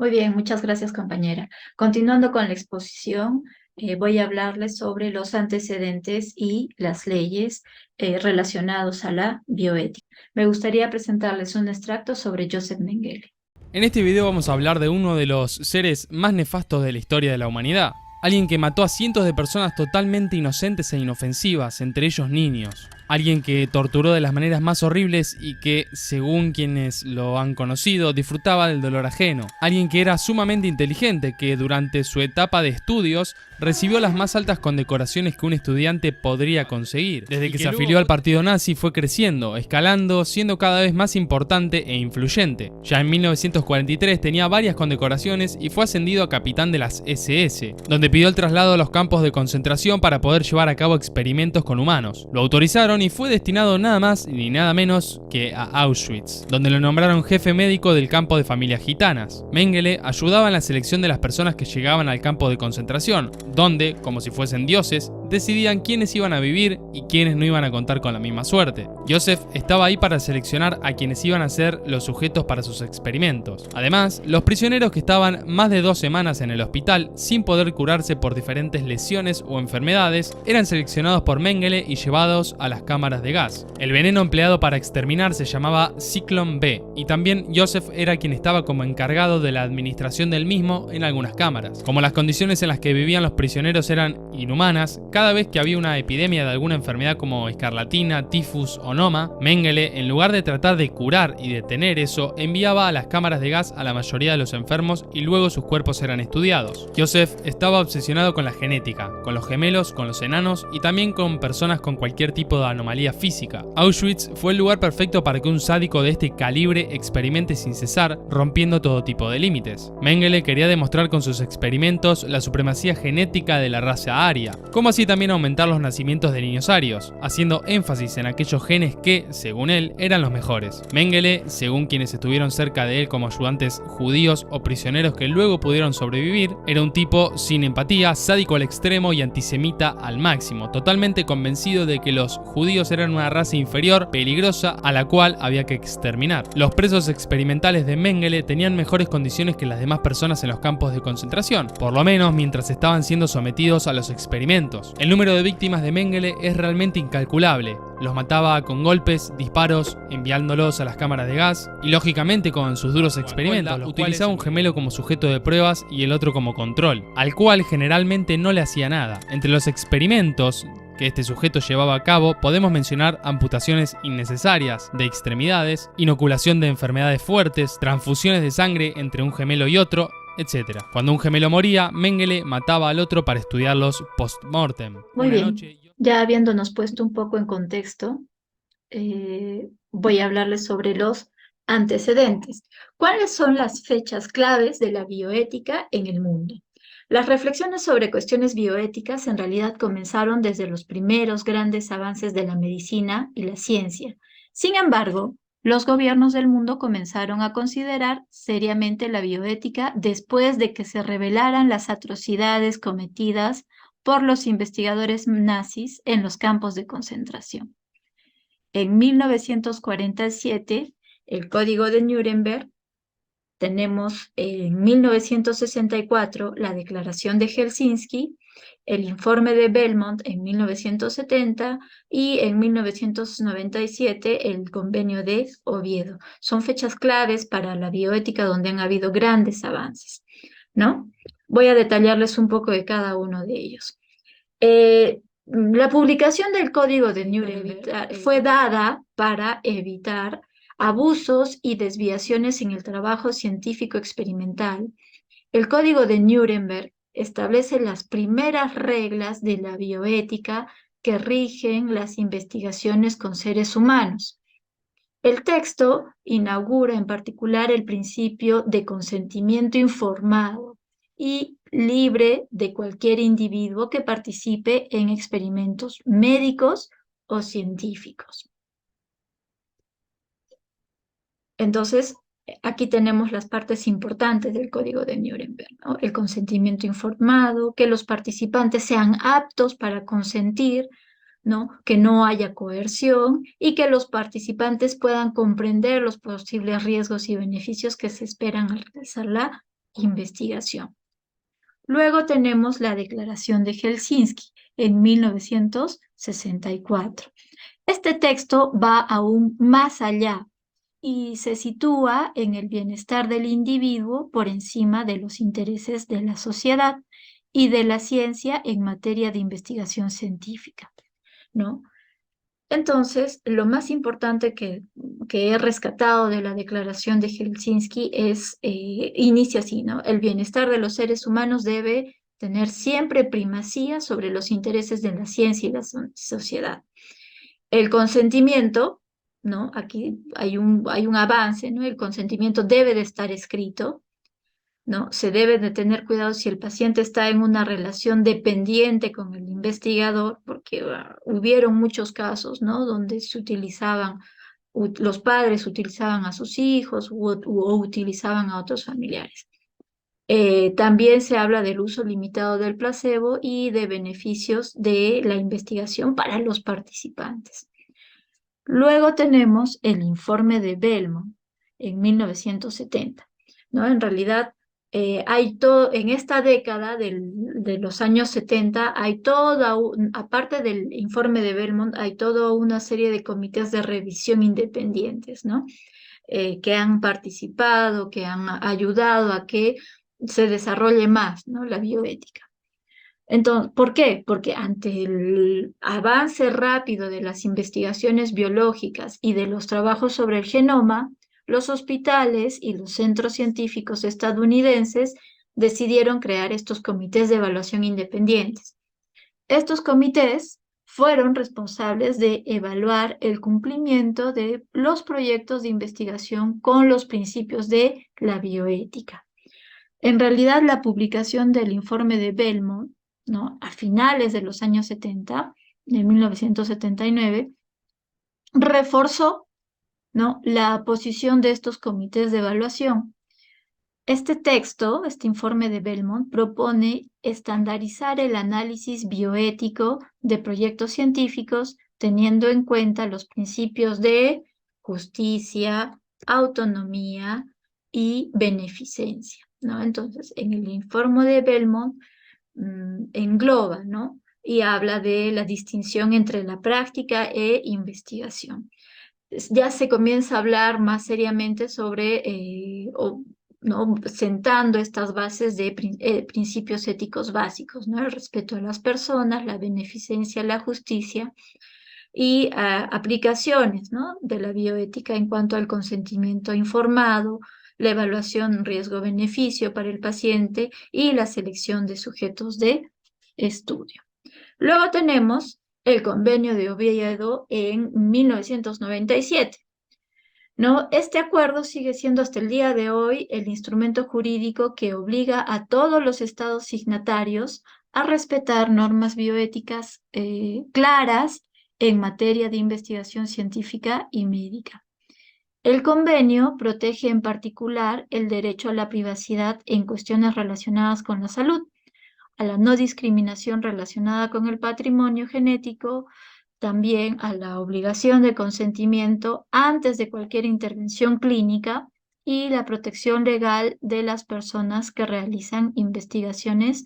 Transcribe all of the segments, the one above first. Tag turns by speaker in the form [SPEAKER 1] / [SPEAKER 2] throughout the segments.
[SPEAKER 1] Muy bien, muchas gracias, compañera. Continuando con la exposición, voy a hablarles sobre los antecedentes y las leyes relacionados a la bioética. Me gustaría presentarles un extracto sobre Joseph Mengele.
[SPEAKER 2] En este video vamos a hablar de uno de los seres más nefastos de la historia de la humanidad. Alguien que mató a cientos de personas totalmente inocentes e inofensivas, entre ellos niños. Alguien que torturó de las maneras más horribles y que, según quienes lo han conocido, disfrutaba del dolor ajeno. Alguien que era sumamente inteligente, que durante su etapa de estudios recibió las más altas condecoraciones que un estudiante podría conseguir. Desde que se afilió al partido nazi fue creciendo, escalando, siendo cada vez más importante e influyente. Ya en 1943 tenía varias condecoraciones y fue ascendido a capitán de las SS, donde pidió el traslado a los campos de concentración para poder llevar a cabo experimentos con humanos. Lo autorizaron y fue destinado nada más ni nada menos que a Auschwitz, donde lo nombraron jefe médico del campo de familias gitanas. Mengele ayudaba en la selección de las personas que llegaban al campo de concentración, donde, como si fuesen dioses, decidían quiénes iban a vivir y quiénes no iban a contar con la misma suerte. Joseph estaba ahí para seleccionar a quienes iban a ser los sujetos para sus experimentos. Además, los prisioneros que estaban más de 2 semanas en el hospital sin poder curarse por diferentes lesiones o enfermedades eran seleccionados por Mengele y llevados a las cámaras de gas. El veneno empleado para exterminar se llamaba Zyklon B, y también Joseph era quien estaba como encargado de la administración del mismo en algunas cámaras. Como las condiciones en las que vivían los prisioneros eran inhumanas, cada vez que había una epidemia de alguna enfermedad como escarlatina, tifus o noma, Mengele, en lugar de tratar de curar y detener eso, enviaba a las cámaras de gas a la mayoría de los enfermos y luego sus cuerpos eran estudiados. Joseph estaba obsesionado con la genética, con los gemelos, con los enanos y también con personas con cualquier tipo de anomalía física. Auschwitz fue el lugar perfecto para que un sádico de este calibre experimente sin cesar, rompiendo todo tipo de límites. Mengele quería demostrar con sus experimentos la supremacía genética de la raza aria, como así también aumentar los nacimientos de niños arios, haciendo énfasis en aquellos genes que, según él, eran los mejores. Mengele, según quienes estuvieron cerca de él como ayudantes judíos o prisioneros que luego pudieron sobrevivir, era un tipo sin empatía, sádico al extremo y antisemita al máximo, totalmente convencido de que los judíos eran una raza inferior, peligrosa, a la cual había que exterminar. Los presos experimentales de Mengele tenían mejores condiciones que las demás personas en los campos de concentración, por lo menos mientras estaban siendo sometidos a los experimentos. El número de víctimas de Mengele es realmente incalculable. Los mataba con golpes, disparos, enviándolos a las cámaras de gas y lógicamente con sus duros experimentos. Utilizaba un gemelo como sujeto de pruebas y el otro como control, al cual generalmente no le hacía nada. Entre los experimentos que este sujeto llevaba a cabo podemos mencionar amputaciones innecesarias de extremidades, inoculación de enfermedades fuertes, transfusiones de sangre entre un gemelo y otro, etc. Cuando un gemelo moría, Mengele mataba al otro para estudiarlos post-mortem.
[SPEAKER 1] Muy bien, ya habiéndonos puesto un poco en contexto, voy a hablarles sobre los antecedentes. ¿Cuáles son las fechas claves de la bioética en el mundo? Las reflexiones sobre cuestiones bioéticas en realidad comenzaron desde los primeros grandes avances de la medicina y la ciencia. Sin embargo, los gobiernos del mundo comenzaron a considerar seriamente la bioética después de que se revelaran las atrocidades cometidas por los investigadores nazis en los campos de concentración. En 1947, el Código de Nuremberg. Tenemos en 1964 la Declaración de Helsinki, el informe de Belmont en 1970 y en 1997 el Convenio de Oviedo. Son fechas claves para la bioética donde han habido grandes avances, ¿no? Voy a detallarles un poco de cada uno de ellos. La publicación del Código de Nuremberg fue dada para evitar abusos y desviaciones en el trabajo científico experimental. El Código de Nuremberg establece las primeras reglas de la bioética que rigen las investigaciones con seres humanos. El texto inaugura en particular el principio de consentimiento informado y libre de cualquier individuo que participe en experimentos médicos o científicos. Entonces, aquí tenemos las partes importantes del Código de Nuremberg, ¿no? El consentimiento informado, que los participantes sean aptos para consentir, ¿no? Que no haya coerción y que los participantes puedan comprender los posibles riesgos y beneficios que se esperan al realizar la investigación. Luego tenemos la Declaración de Helsinki en 1964. Este texto va aún más allá y se sitúa en el bienestar del individuo por encima de los intereses de la sociedad y de la ciencia en materia de investigación científica, ¿no? Entonces, lo más importante que he rescatado de la Declaración de Helsinki inicia así, ¿no? El bienestar de los seres humanos debe tener siempre primacía sobre los intereses de la ciencia y la sociedad. El consentimiento, ¿no? Aquí hay un avance, ¿no? El consentimiento debe de estar escrito, ¿no? Se debe de tener cuidado si el paciente está en una relación dependiente con el investigador, porque hubieron muchos casos, ¿no? Donde se utilizaban, los padres utilizaban a sus hijos o utilizaban a otros familiares. También se habla del uso limitado del placebo y de beneficios de la investigación para los participantes. Luego tenemos el informe de Belmont en 1970, ¿no? En realidad, en esta década de los años 70, aparte del informe de Belmont, hay toda una serie de comités de revisión independientes, ¿no? Que han participado, que han ayudado a que se desarrolle más, ¿no? La bioética. Entonces, ¿por qué? Porque ante el avance rápido de las investigaciones biológicas y de los trabajos sobre el genoma, los hospitales y los centros científicos estadounidenses decidieron crear estos comités de evaluación independientes. Estos comités fueron responsables de evaluar el cumplimiento de los proyectos de investigación con los principios de la bioética. En realidad, la publicación del informe de Belmont, ¿no? A finales de los años 70, de 1979, reforzó, ¿no? La posición de estos comités de evaluación. Este texto, este informe de Belmont, propone estandarizar el análisis bioético de proyectos científicos teniendo en cuenta los principios de justicia, autonomía y beneficencia, ¿no? Entonces, en el informe de Belmont engloba, ¿no? Y habla de la distinción entre la práctica e investigación. Ya se comienza a hablar más seriamente sobre, ¿no? Sentando estas bases de principios éticos básicos, ¿no? El respeto a las personas, la beneficencia, la justicia y aplicaciones, ¿no? De la bioética en cuanto al consentimiento informado, la evaluación riesgo-beneficio para el paciente y la selección de sujetos de estudio. Luego tenemos el Convenio de Oviedo en 1997. ¿No? Este acuerdo sigue siendo hasta el día de hoy el instrumento jurídico que obliga a todos los estados signatarios a respetar normas bioéticas claras en materia de investigación científica y médica. El convenio protege en particular el derecho a la privacidad en cuestiones relacionadas con la salud, a la no discriminación relacionada con el patrimonio genético, también a la obligación de consentimiento antes de cualquier intervención clínica y la protección legal de las personas que realizan investigaciones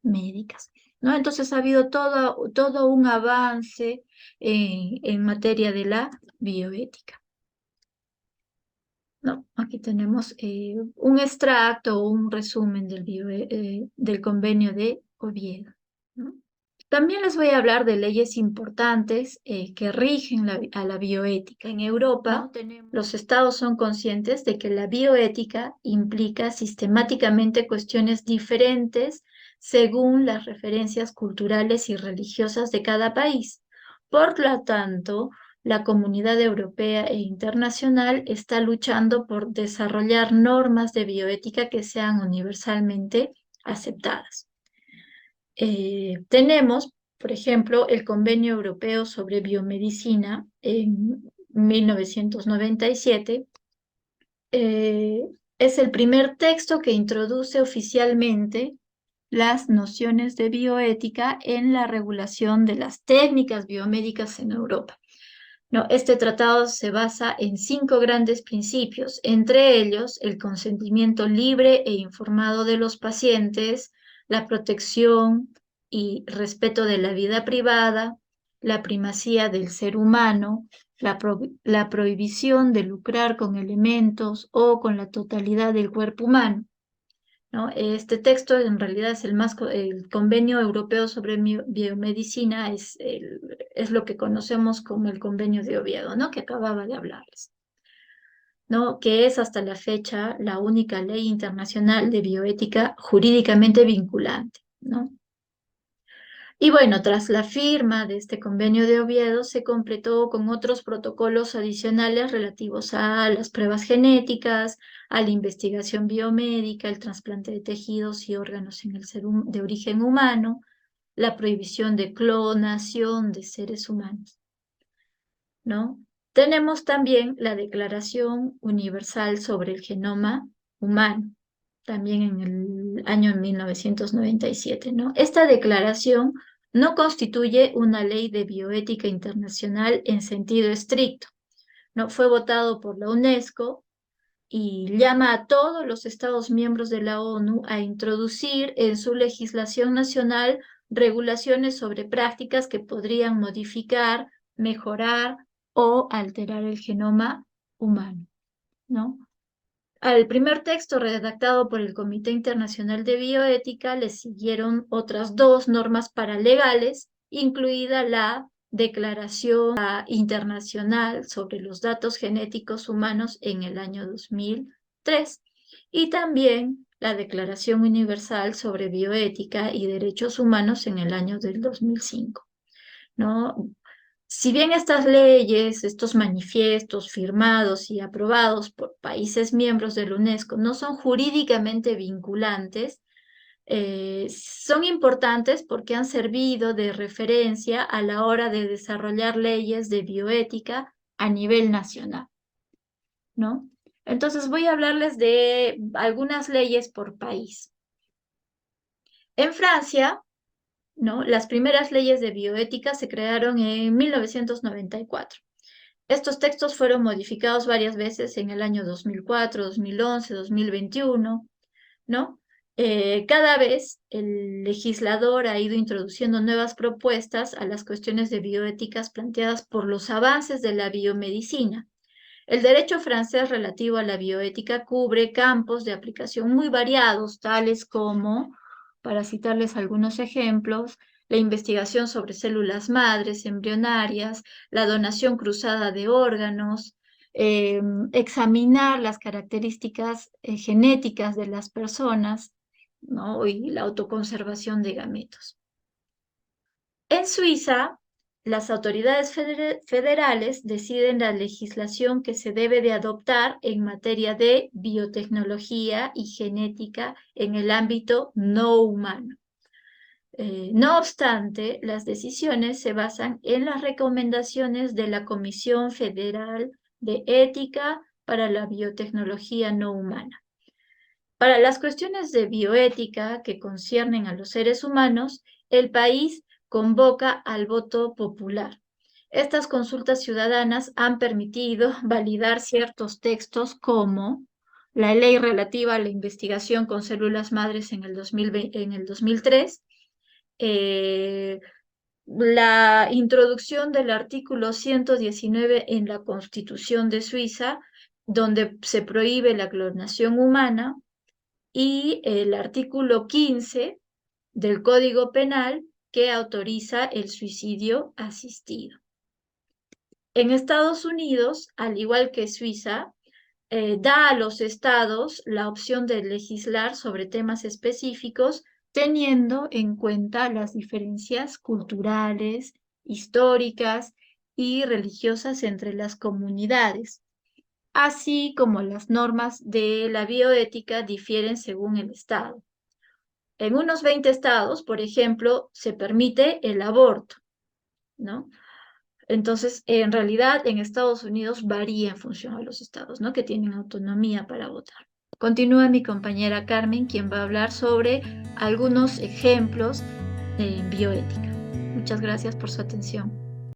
[SPEAKER 1] médicas, ¿no? Entonces ha habido todo un avance en materia de la bioética. No, aquí tenemos un extracto o un resumen del convenio de Oviedo, ¿no? También les voy a hablar de leyes importantes que rigen a la bioética. En Europa, los estados son conscientes de que la bioética implica sistemáticamente cuestiones diferentes según las referencias culturales y religiosas de cada país. Por lo tanto, la comunidad europea e internacional está luchando por desarrollar normas de bioética que sean universalmente aceptadas. Tenemos, por ejemplo, el Convenio Europeo sobre Biomedicina en 1997. Es el primer texto que introduce oficialmente las nociones de bioética en la regulación de las técnicas biomédicas en Europa. ¿no? Este tratado se basa en 5 grandes principios, entre ellos el consentimiento libre e informado de los pacientes, la protección y respeto de la vida privada, la primacía del ser humano, la prohibición de lucrar con elementos o con la totalidad del cuerpo humano, ¿no? Este texto en realidad es el Convenio Europeo sobre Biomedicina, es lo que conocemos como el Convenio de Oviedo, ¿no? Que acababa de hablarles, ¿no? Que es hasta la fecha la única ley internacional de bioética jurídicamente vinculante, ¿no? Y bueno, tras la firma de este convenio de Oviedo, se completó con otros protocolos adicionales relativos a las pruebas genéticas, a la investigación biomédica, el trasplante de tejidos y órganos en el de origen humano, la prohibición de clonación de seres humanos, ¿no? Tenemos también la Declaración Universal sobre el Genoma Humano, también en el año 1997, ¿no? Esta declaración no constituye una ley de bioética internacional en sentido estricto, ¿no? Fue votado por la UNESCO y llama a todos los Estados miembros de la ONU a introducir en su legislación nacional regulaciones sobre prácticas que podrían modificar, mejorar o alterar el genoma humano, ¿no? Al primer texto redactado por el Comité Internacional de Bioética le siguieron otras 2 normas paralegales, incluida la Declaración Internacional sobre los Datos Genéticos Humanos en el año 2003 y también la Declaración Universal sobre Bioética y Derechos Humanos en el año del 2005, ¿no? Si bien estas leyes, estos manifiestos firmados y aprobados por países miembros de la UNESCO no son jurídicamente vinculantes, son importantes porque han servido de referencia a la hora de desarrollar leyes de bioética a nivel nacional, ¿no? Entonces voy a hablarles de algunas leyes por país. En Francia, ¿no? Las primeras leyes de bioética se crearon en 1994. Estos textos fueron modificados varias veces en el año 2004, 2011, 2021, ¿no? Cada vez el legislador ha ido introduciendo nuevas propuestas a las cuestiones de bioéticas planteadas por los avances de la biomedicina. El derecho francés relativo a la bioética cubre campos de aplicación muy variados, tales como, para citarles algunos ejemplos, la investigación sobre células madres embrionarias, la donación cruzada de órganos, examinar las características genéticas de las personas, ¿no? Y la autoconservación de gametos. En Suiza, las autoridades federales deciden la legislación que se debe de adoptar en materia de biotecnología y genética en el ámbito no humano. No obstante, las decisiones se basan en las recomendaciones de la Comisión Federal de Ética para la Biotecnología No Humana. Para las cuestiones de bioética que conciernen a los seres humanos, el país convoca al voto popular. Estas consultas ciudadanas han permitido validar ciertos textos como la ley relativa a la investigación con células madres en el 2003, la introducción del artículo 119 en la Constitución de Suiza, donde se prohíbe la clonación humana, y el artículo 15 del Código Penal que autoriza el suicidio asistido. En Estados Unidos, al igual que Suiza, da a los estados la opción de legislar sobre temas específicos teniendo en cuenta las diferencias culturales, históricas y religiosas entre las comunidades, así como las normas de la bioética difieren según el estado. En unos 20 estados, por ejemplo, se permite el aborto, ¿no? Entonces, en realidad, en Estados Unidos varía en función a los estados, ¿no? Que tienen autonomía para votar. Continúa mi compañera Carmen, quien va a hablar sobre algunos ejemplos en bioética. Muchas gracias por su atención.